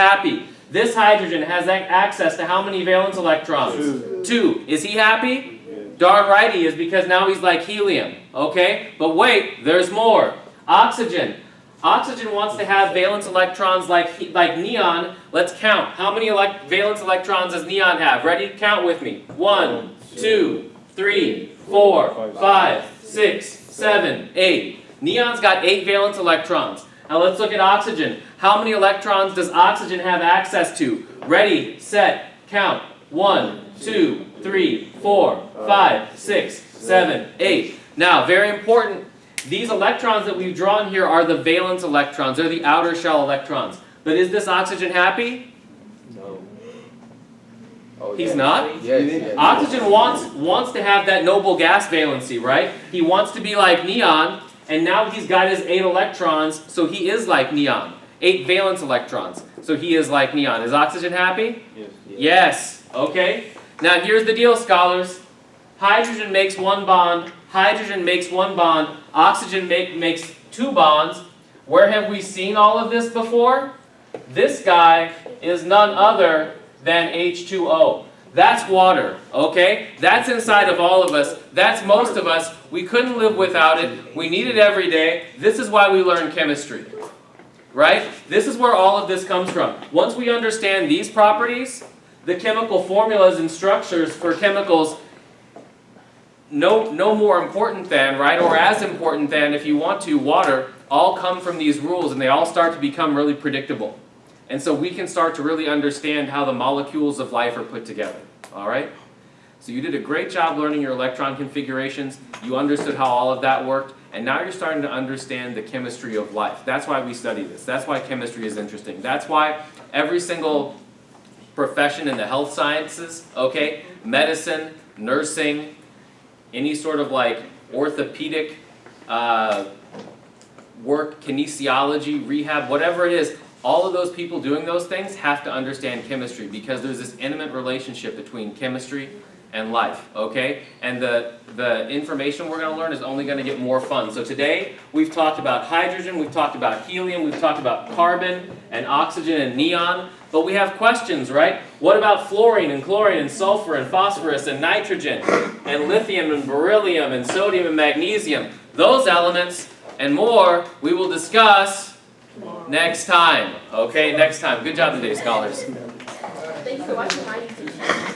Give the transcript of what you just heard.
Happy. This hydrogen has access to how many valence electrons? 2. Is he happy? Darn right he is, because now he's like helium. Okay? But wait, there's more. Oxygen. Oxygen wants to have valence electrons like neon. Let's count. How many valence electrons does neon have? Ready? Count with me. 1, 2, 3, 4, 5, 6, 7, 8. Neon's got 8 valence electrons. Now let's look at oxygen. How many electrons does oxygen have access to? Ready, set, count. 1, 2, 3, 4, 5, 6, 7, 8. Now, very important. These electrons that we've drawn here are the valence electrons. They're the outer shell electrons. But is this oxygen happy? No. He's not? Yes. Oxygen wants to have that noble gas valency, right? He wants to be like neon, and now he's got his 8 electrons, so he is like neon. 8 valence electrons, so he is like neon. Is oxygen happy? Yes. Yes. Okay. Now here's the deal, scholars. Hydrogen makes 1 bond. Hydrogen makes 1 bond. Oxygen makes 2 bonds. Where have we seen all of this before? This guy is none other than H2O. That's water, okay? That's inside of all of us. That's most of us. We couldn't live without it. We need it every day. This is why we learn chemistry, right? This is where all of this comes from. Once we understand these properties, the chemical formulas and structures for chemicals, no more important than, right, or as important than, if you want to, water, all come from these rules, and they all start to become really predictable. And so we can start to really understand how the molecules of life are put together, all right? So you did a great job learning your electron configurations. You understood how all of that worked, and now you're starting to understand the chemistry of life. That's why we study this. That's why chemistry is interesting. That's why every single profession in the health sciences, okay, medicine, nursing, any sort of like orthopedic work, kinesiology, rehab, whatever it is, all of those people doing those things have to understand chemistry, because there's this intimate relationship between chemistry and life, okay? And the information we're going to learn is only going to get more fun. So today, we've talked about hydrogen, we've talked about helium, we've talked about carbon and oxygen and neon, but we have questions, right? What about fluorine and chlorine and sulfur and phosphorus and nitrogen and lithium and beryllium and sodium and magnesium? Those elements and more we will discuss next time. Okay, next time. Good job today, scholars. Thanks for watching my YouTube channel.